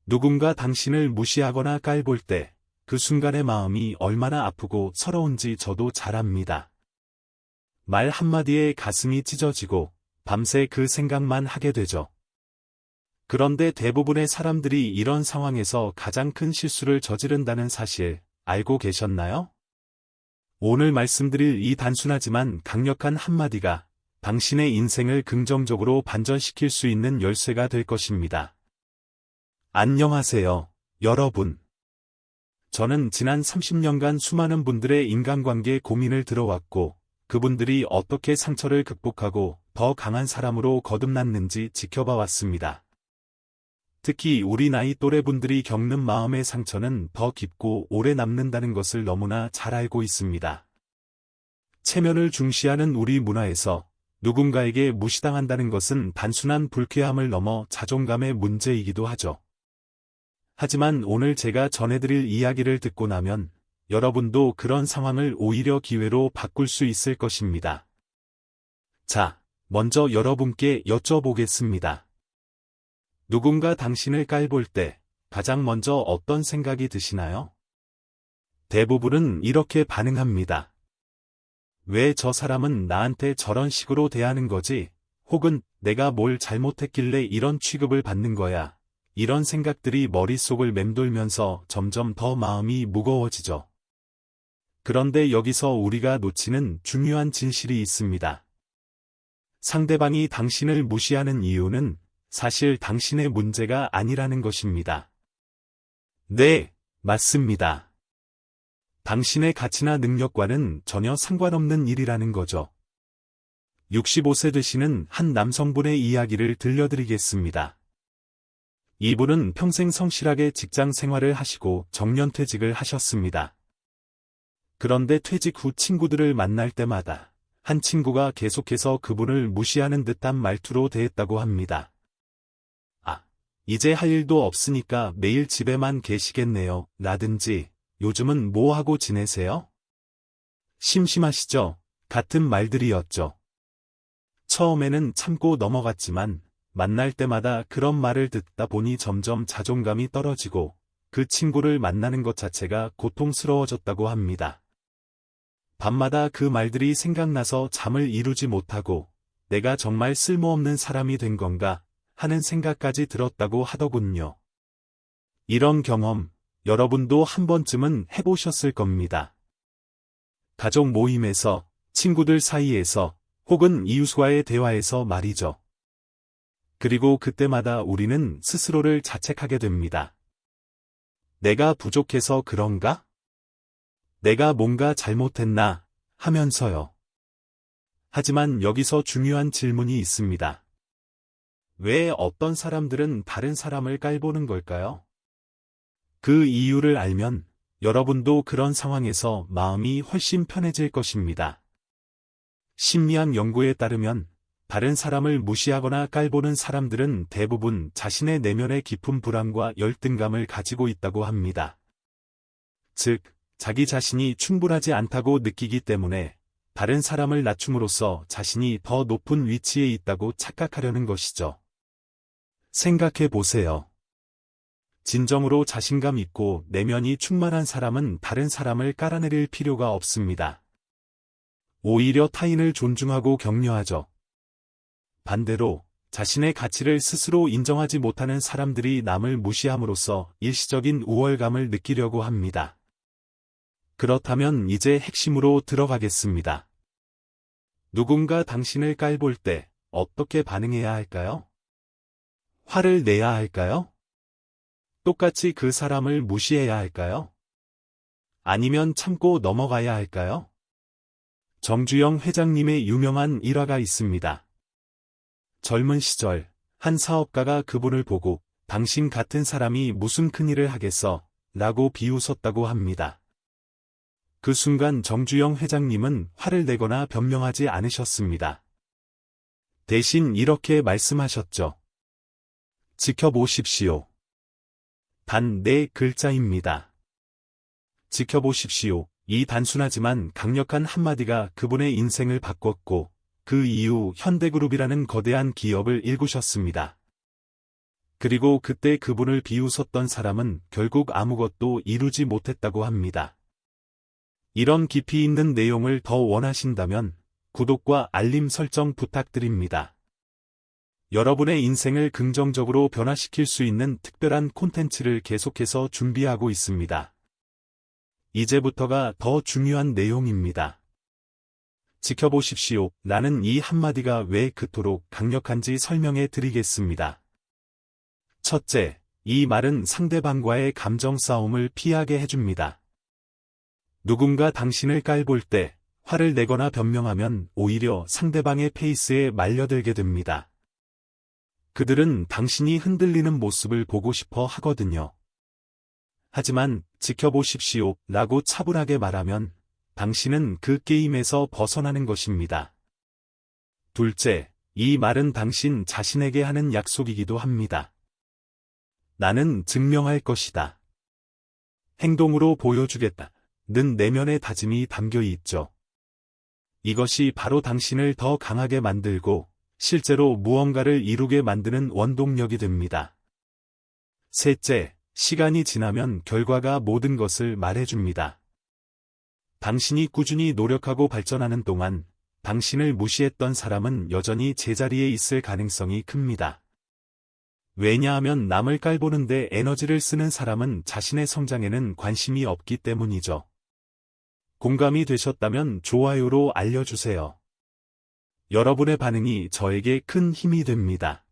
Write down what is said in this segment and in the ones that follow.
누군가 당신을 무시하거나 깔볼 때 그 순간의 마음이 얼마나 아프고 서러운지 저도 잘 압니다. 말 한마디에 가슴이 찢어지고 밤새 그 생각만 하게 되죠. 그런데 대부분의 사람들이 이런 상황에서 가장 큰 실수를 저지른다는 사실 알고 계셨나요? 오늘 말씀드릴 이 단순하지만 강력한 한마디가 당신의 인생을 긍정적으로 반전시킬 수 있는 열쇠가 될 것입니다. 안녕하세요, 여러분. 저는 지난 30년간 수많은 분들의 인간관계 고민을 들어왔고, 그분들이 어떻게 상처를 극복하고 더 강한 사람으로 거듭났는지 지켜봐 왔습니다. 특히 우리 나이 또래 분들이 겪는 마음의 상처는 더 깊고 오래 남는다는 것을 너무나 잘 알고 있습니다. 체면을 중시하는 우리 문화에서 누군가에게 무시당한다는 것은 단순한 불쾌함을 넘어 자존감의 문제이기도 하죠. 하지만 오늘 제가 전해드릴 이야기를 듣고 나면 여러분도 그런 상황을 오히려 기회로 바꿀 수 있을 것입니다. 자, 먼저 여러분께 여쭤보겠습니다. 누군가 당신을 깔볼 때 가장 먼저 어떤 생각이 드시나요? 대부분은 이렇게 반응합니다. 왜 저 사람은 나한테 저런 식으로 대하는 거지? 혹은 내가 뭘 잘못했길래 이런 취급을 받는 거야? 이런 생각들이 머릿속을 맴돌면서 점점 더 마음이 무거워지죠. 그런데 여기서 우리가 놓치는 중요한 진실이 있습니다. 상대방이 당신을 무시하는 이유는 사실 당신의 문제가 아니라는 것입니다. 네, 맞습니다. 당신의 가치나 능력과는 전혀 상관없는 일이라는 거죠. 65세 되시는 한 남성분의 이야기를 들려드리겠습니다. 이분은 평생 성실하게 직장 생활을 하시고 정년퇴직을 하셨습니다. 그런데 퇴직 후 친구들을 만날 때마다 한 친구가 계속해서 그분을 무시하는 듯한 말투로 대했다고 합니다. 아, 이제 할 일도 없으니까 매일 집에만 계시겠네요. 라든지 요즘은 뭐 하고 지내세요? 심심하시죠? 같은 말들이었죠. 처음에는 참고 넘어갔지만 만날 때마다 그런 말을 듣다 보니 점점 자존감이 떨어지고 그 친구를 만나는 것 자체가 고통스러워졌다고 합니다. 밤마다 그 말들이 생각나서 잠을 이루지 못하고 내가 정말 쓸모없는 사람이 된 건가 하는 생각까지 들었다고 하더군요. 이런 경험 여러분도 한 번쯤은 해보셨을 겁니다. 가족 모임에서, 친구들 사이에서, 혹은 이웃과의 대화에서 말이죠. 그리고 그때마다 우리는 스스로를 자책하게 됩니다. 내가 부족해서 그런가? 내가 뭔가 잘못했나? 하면서요. 하지만 여기서 중요한 질문이 있습니다. 왜 어떤 사람들은 다른 사람을 깔보는 걸까요? 그 이유를 알면 여러분도 그런 상황에서 마음이 훨씬 편해질 것입니다. 심리학 연구에 따르면 다른 사람을 무시하거나 깔보는 사람들은 대부분 자신의 내면에 깊은 불안과 열등감을 가지고 있다고 합니다. 즉, 자기 자신이 충분하지 않다고 느끼기 때문에 다른 사람을 낮춤으로써 자신이 더 높은 위치에 있다고 착각하려는 것이죠. 생각해 보세요. 진정으로 자신감 있고 내면이 충만한 사람은 다른 사람을 깔아내릴 필요가 없습니다. 오히려 타인을 존중하고 격려하죠. 반대로 자신의 가치를 스스로 인정하지 못하는 사람들이 남을 무시함으로써 일시적인 우월감을 느끼려고 합니다. 그렇다면 이제 핵심으로 들어가겠습니다. 누군가 당신을 깔볼 때 어떻게 반응해야 할까요? 화를 내야 할까요? 똑같이 그 사람을 무시해야 할까요? 아니면 참고 넘어가야 할까요? 정주영 회장님의 유명한 일화가 있습니다. 젊은 시절 한 사업가가 그분을 보고 당신 같은 사람이 무슨 큰일을 하겠어? 라고 비웃었다고 합니다. 그 순간 정주영 회장님은 화를 내거나 변명하지 않으셨습니다. 대신 이렇게 말씀하셨죠. 지켜보십시오. 단 4글자입니다. 지켜보십시오. 이 단순하지만 강력한 한마디가 그분의 인생을 바꿨고 그 이후 현대그룹이라는 거대한 기업을 일구셨습니다. 그리고 그때 그분을 비웃었던 사람은 결국 아무것도 이루지 못했다고 합니다. 이런 깊이 있는 내용을 더 원하신다면 구독과 알림 설정 부탁드립니다. 여러분의 인생을 긍정적으로 변화시킬 수 있는 특별한 콘텐츠를 계속해서 준비하고 있습니다. 이제부터가 더 중요한 내용입니다. 지켜보십시오. 라는 이 한마디가 왜 그토록 강력한지 설명해 드리겠습니다. 첫째, 이 말은 상대방과의 감정 싸움을 피하게 해줍니다. 누군가 당신을 깔볼 때 화를 내거나 변명하면 오히려 상대방의 페이스에 말려들게 됩니다. 그들은 당신이 흔들리는 모습을 보고 싶어 하거든요. 하지만 지켜보십시오. 라고 차분하게 말하면 당신은 그 게임에서 벗어나는 것입니다. 둘째, 이 말은 당신 자신에게 하는 약속이기도 합니다. 나는 증명할 것이다. 행동으로 보여주겠다. 는 내면의 다짐이 담겨 있죠. 이것이 바로 당신을 더 강하게 만들고 실제로 무언가를 이루게 만드는 원동력이 됩니다. 셋째, 시간이 지나면 결과가 모든 것을 말해줍니다. 당신이 꾸준히 노력하고 발전하는 동안 당신을 무시했던 사람은 여전히 제자리에 있을 가능성이 큽니다. 왜냐하면 남을 깔보는데 에너지를 쓰는 사람은 자신의 성장에는 관심이 없기 때문이죠. 공감이 되셨다면 좋아요로 알려주세요. 여러분의 반응이 저에게 큰 힘이 됩니다.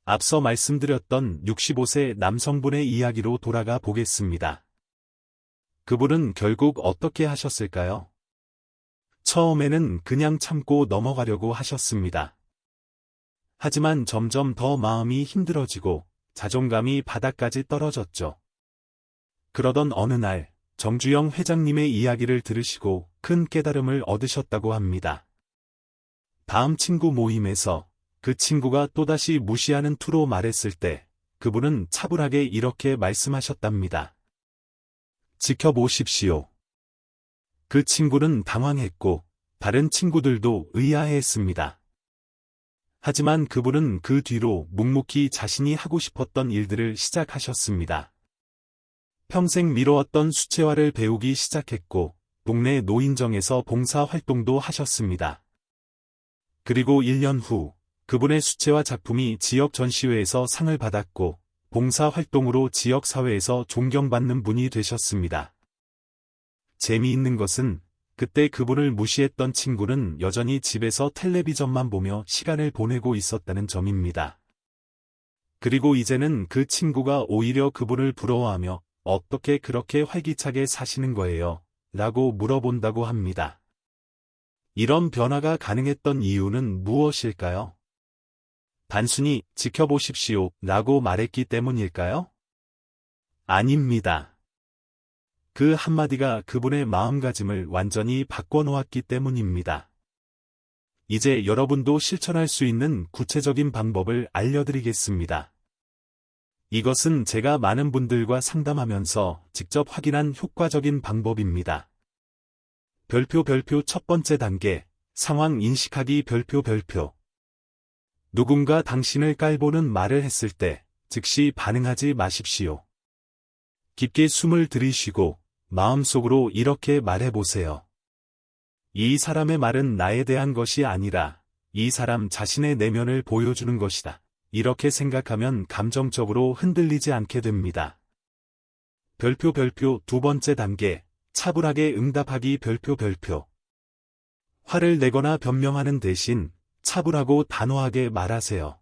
앞서 말씀드렸던 65세 남성분의 이야기로 돌아가 보겠습니다. 그분은 결국 어떻게 하셨을까요? 처음에는 그냥 참고 넘어가려고 하셨습니다. 하지만 점점 더 마음이 힘들어지고 자존감이 바닥까지 떨어졌죠. 그러던 어느 날 정주영 회장님의 이야기를 들으시고 큰 깨달음을 얻으셨다고 합니다. 다음 친구 모임에서 그 친구가 또다시 무시하는 투로 말했을 때 그분은 차분하게 이렇게 말씀하셨답니다. 지켜보십시오. 그 친구는 당황했고 다른 친구들도 의아해했습니다. 하지만 그분은 그 뒤로 묵묵히 자신이 하고 싶었던 일들을 시작하셨습니다. 평생 미뤄왔던 수채화를 배우기 시작했고 동네 노인정에서 봉사활동도 하셨습니다. 그리고 1년 후 그분의 수채화 작품이 지역 전시회에서 상을 받았고 봉사활동으로 지역사회에서 존경받는 분이 되셨습니다. 재미있는 것은 그때 그분을 무시했던 친구는 여전히 집에서 텔레비전만 보며 시간을 보내고 있었다는 점입니다. 그리고 이제는 그 친구가 오히려 그분을 부러워하며 어떻게 그렇게 활기차게 사시는 거예요? 라고 물어본다고 합니다. 이런 변화가 가능했던 이유는 무엇일까요? 단순히 지켜보십시오 라고 말했기 때문일까요? 아닙니다. 그 한마디가 그분의 마음가짐을 완전히 바꿔놓았기 때문입니다. 이제 여러분도 실천할 수 있는 구체적인 방법을 알려드리겠습니다. 이것은 제가 많은 분들과 상담하면서 직접 확인한 효과적인 방법입니다. 별표 첫 번째 단계, 상황 인식하기 별표. 누군가 당신을 깔보는 말을 했을 때 즉시 반응하지 마십시오. 깊게 숨을 들이쉬고 마음속으로 이렇게 말해보세요. 이 사람의 말은 나에 대한 것이 아니라 이 사람 자신의 내면을 보여주는 것이다. 이렇게 생각하면 감정적으로 흔들리지 않게 됩니다. 별표 두 번째 단계, 차분하게 응답하기 별표. 화를 내거나 변명하는 대신 차분하고 단호하게 말하세요.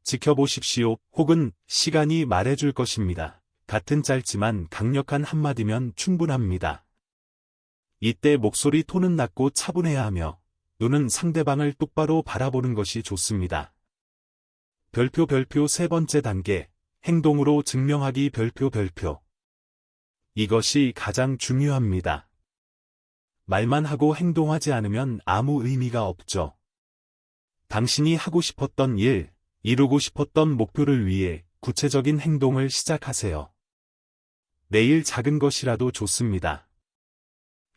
지켜보십시오 혹은 시간이 말해줄 것입니다. 같은 짧지만 강력한 한마디면 충분합니다. 이때 목소리 톤은 낮고 차분해야 하며 눈은 상대방을 똑바로 바라보는 것이 좋습니다. 별표 세 번째 단계, 행동으로 증명하기 별표. 이것이 가장 중요합니다. 말만 하고 행동하지 않으면 아무 의미가 없죠. 당신이 하고 싶었던 일, 이루고 싶었던 목표를 위해 구체적인 행동을 시작하세요. 매일 작은 것이라도 좋습니다.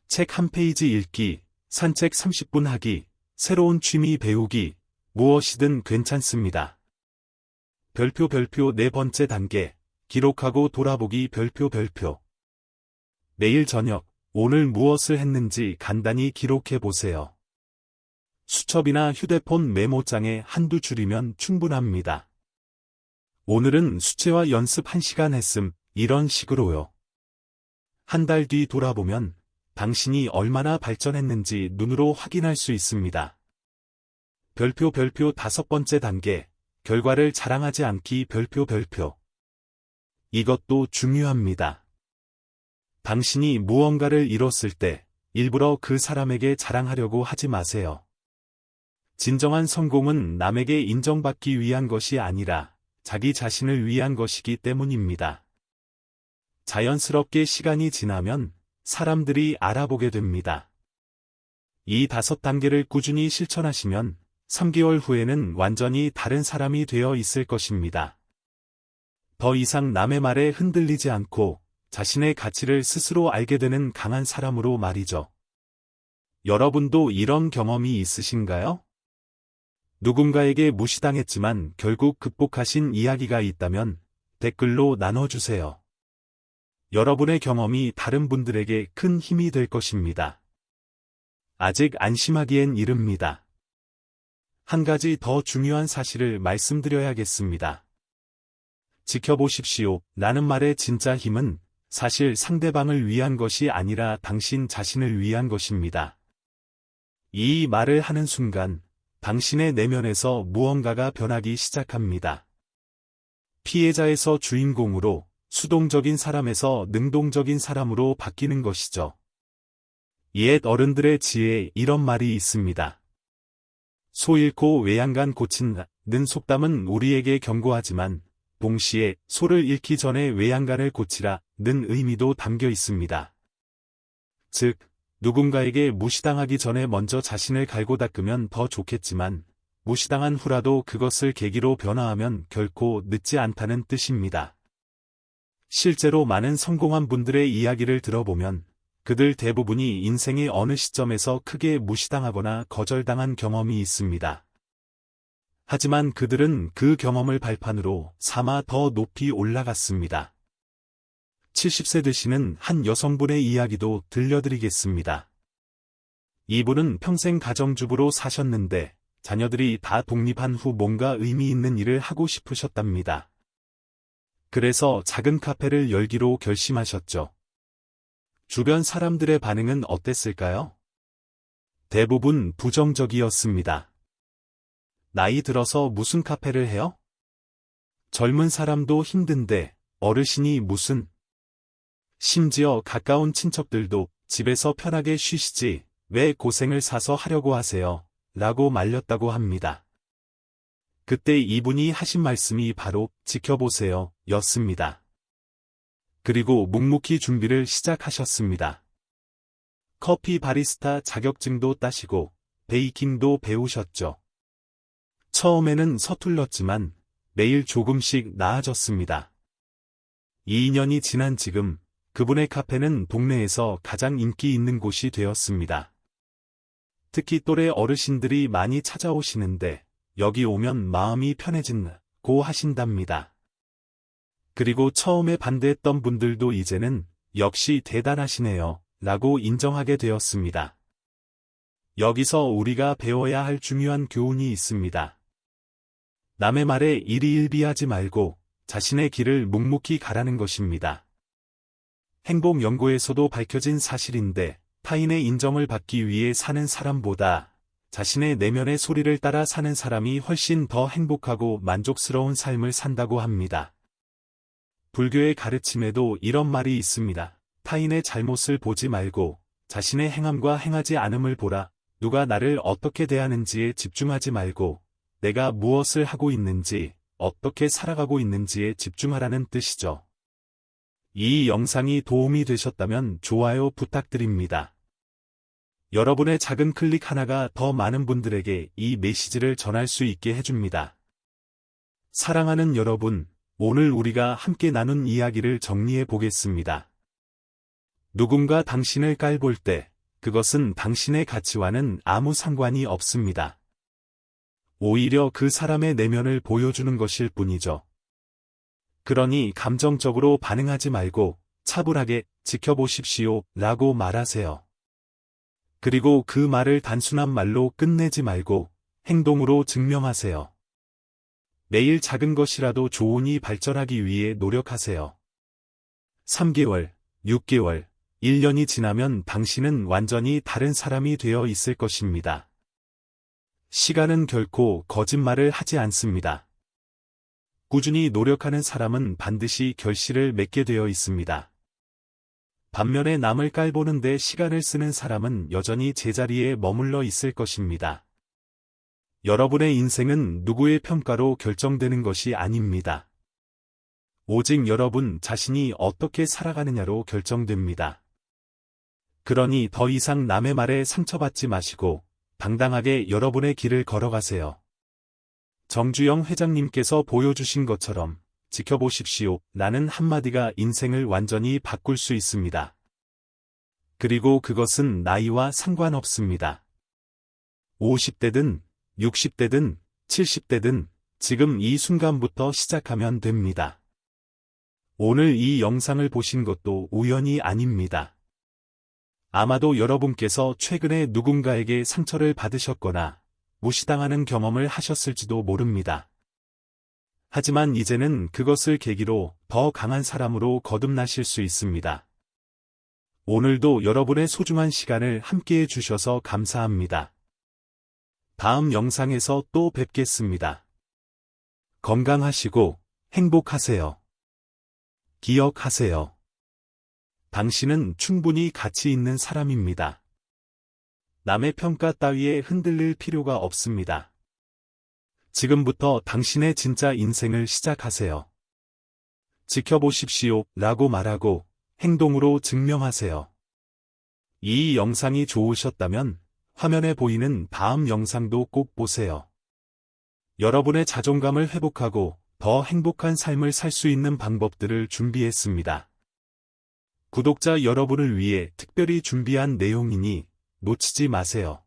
책 한 페이지 읽기, 산책 30분 하기, 새로운 취미 배우기, 무엇이든 괜찮습니다. 별표 네 번째 단계, 기록하고 돌아보기 별표. 매일 저녁, 오늘 무엇을 했는지 간단히 기록해 보세요. 수첩이나 휴대폰 메모장에 한두 줄이면 충분합니다. 오늘은 수채화 연습 1시간 했음, 이런 식으로요. 한 달 뒤 돌아보면 당신이 얼마나 발전했는지 눈으로 확인할 수 있습니다. 별표 다섯 번째 단계, 결과를 자랑하지 않기 별표. 이것도 중요합니다. 당신이 무언가를 이뤘을 때 일부러 그 사람에게 자랑하려고 하지 마세요. 진정한 성공은 남에게 인정받기 위한 것이 아니라 자기 자신을 위한 것이기 때문입니다. 자연스럽게 시간이 지나면 사람들이 알아보게 됩니다. 이 5단계를 꾸준히 실천하시면 3개월 후에는 완전히 다른 사람이 되어 있을 것입니다. 더 이상 남의 말에 흔들리지 않고 자신의 가치를 스스로 알게 되는 강한 사람으로 말이죠. 여러분도 이런 경험이 있으신가요? 누군가에게 무시당했지만 결국 극복하신 이야기가 있다면 댓글로 나눠주세요. 여러분의 경험이 다른 분들에게 큰 힘이 될 것입니다. 아직 안심하기엔 이릅니다. 한 가지 더 중요한 사실을 말씀드려야겠습니다. 지켜보십시오. 라는 말의 진짜 힘은 사실 상대방을 위한 것이 아니라 당신 자신을 위한 것입니다. 이 말을 하는 순간 당신의 내면에서 무언가가 변하기 시작합니다. 피해자에서 주인공으로, 수동적인 사람에서 능동적인 사람으로 바뀌는 것이죠. 옛 어른들의 지혜에 이런 말이 있습니다. 소 잃고 외양간 고친다는 속담은 우리에게 경고하지만 동시에 소를 잃기 전에 외양간을 고치라는 의미도 담겨 있습니다. 즉, 누군가에게 무시당하기 전에 먼저 자신을 갈고 닦으면 더 좋겠지만 무시당한 후라도 그것을 계기로 변화하면 결코 늦지 않다는 뜻입니다. 실제로 많은 성공한 분들의 이야기를 들어보면 그들 대부분이 인생의 어느 시점에서 크게 무시당하거나 거절당한 경험이 있습니다. 하지만 그들은 그 경험을 발판으로 삼아 더 높이 올라갔습니다. 70세 되시는 한 여성분의 이야기도 들려드리겠습니다. 이분은 평생 가정주부로 사셨는데 자녀들이 다 독립한 후 뭔가 의미 있는 일을 하고 싶으셨답니다. 그래서 작은 카페를 열기로 결심하셨죠. 주변 사람들의 반응은 어땠을까요? 대부분 부정적이었습니다. 나이 들어서 무슨 카페를 해요? 젊은 사람도 힘든데 어르신이 무슨? 심지어 가까운 친척들도 집에서 편하게 쉬시지 왜 고생을 사서 하려고 하세요? 라고 말렸다고 합니다. 그때 이분이 하신 말씀이 바로 지켜보세요 였습니다. 그리고 묵묵히 준비를 시작하셨습니다. 커피 바리스타 자격증도 따시고 베이킹도 배우셨죠. 처음에는 서툴렀지만 매일 조금씩 나아졌습니다. 2년이 지난 지금 그분의 카페는 동네에서 가장 인기 있는 곳이 되었습니다. 특히 또래 어르신들이 많이 찾아오시는데 여기 오면 마음이 편해진다고 하신답니다. 그리고 처음에 반대했던 분들도 이제는 역시 대단하시네요 라고 인정하게 되었습니다. 여기서 우리가 배워야 할 중요한 교훈이 있습니다. 남의 말에 일희일비하지 말고 자신의 길을 묵묵히 가라는 것입니다. 행복 연구에서도 밝혀진 사실인데 타인의 인정을 받기 위해 사는 사람보다 자신의 내면의 소리를 따라 사는 사람이 훨씬 더 행복하고 만족스러운 삶을 산다고 합니다. 불교의 가르침에도 이런 말이 있습니다. 타인의 잘못을 보지 말고 자신의 행함과 행하지 않음을 보라. 누가 나를 어떻게 대하는지에 집중하지 말고 내가 무엇을 하고 있는지, 어떻게 살아가고 있는지에 집중하라는 뜻이죠. 이 영상이 도움이 되셨다면 좋아요 부탁드립니다. 여러분의 작은 클릭 하나가 더 많은 분들에게 이 메시지를 전할 수 있게 해줍니다. 사랑하는 여러분, 오늘 우리가 함께 나눈 이야기를 정리해 보겠습니다. 누군가 당신을 깔볼 때 그것은 당신의 가치와는 아무 상관이 없습니다. 오히려 그 사람의 내면을 보여주는 것일 뿐이죠. 그러니 감정적으로 반응하지 말고 차분하게 지켜보십시오 라고 말하세요. 그리고 그 말을 단순한 말로 끝내지 말고 행동으로 증명하세요. 매일 작은 것이라도 조언이 발전하기 위해 노력하세요. 3개월, 6개월, 1년이 지나면 당신은 완전히 다른 사람이 되어 있을 것입니다. 시간은 결코 거짓말을 하지 않습니다. 꾸준히 노력하는 사람은 반드시 결실을 맺게 되어 있습니다. 반면에 남을 깔보는데 시간을 쓰는 사람은 여전히 제자리에 머물러 있을 것입니다. 여러분의 인생은 누구의 평가로 결정되는 것이 아닙니다. 오직 여러분 자신이 어떻게 살아가느냐로 결정됩니다. 그러니 더 이상 남의 말에 상처받지 마시고 당당하게 여러분의 길을 걸어가세요. 정주영 회장님께서 보여주신 것처럼 지켜보십시오 라는 한마디가 인생을 완전히 바꿀 수 있습니다. 그리고 그것은 나이와 상관없습니다. 50대든 60대든 70대든 지금 이 순간부터 시작하면 됩니다. 오늘 이 영상을 보신 것도 우연이 아닙니다. 아마도 여러분께서 최근에 누군가에게 상처를 받으셨거나 무시당하는 경험을 하셨을지도 모릅니다. 하지만 이제는 그것을 계기로 더 강한 사람으로 거듭나실 수 있습니다. 오늘도 여러분의 소중한 시간을 함께해 주셔서 감사합니다. 다음 영상에서 또 뵙겠습니다. 건강하시고 행복하세요. 기억하세요. 당신은 충분히 가치 있는 사람입니다. 남의 평가 따위에 흔들릴 필요가 없습니다. 지금부터 당신의 진짜 인생을 시작하세요. 지켜보십시오 라고 말하고 행동으로 증명하세요. 이 영상이 좋으셨다면 화면에 보이는 다음 영상도 꼭 보세요. 여러분의 자존감을 회복하고 더 행복한 삶을 살 수 있는 방법들을 준비했습니다. 구독자 여러분을 위해 특별히 준비한 내용이니 놓치지 마세요.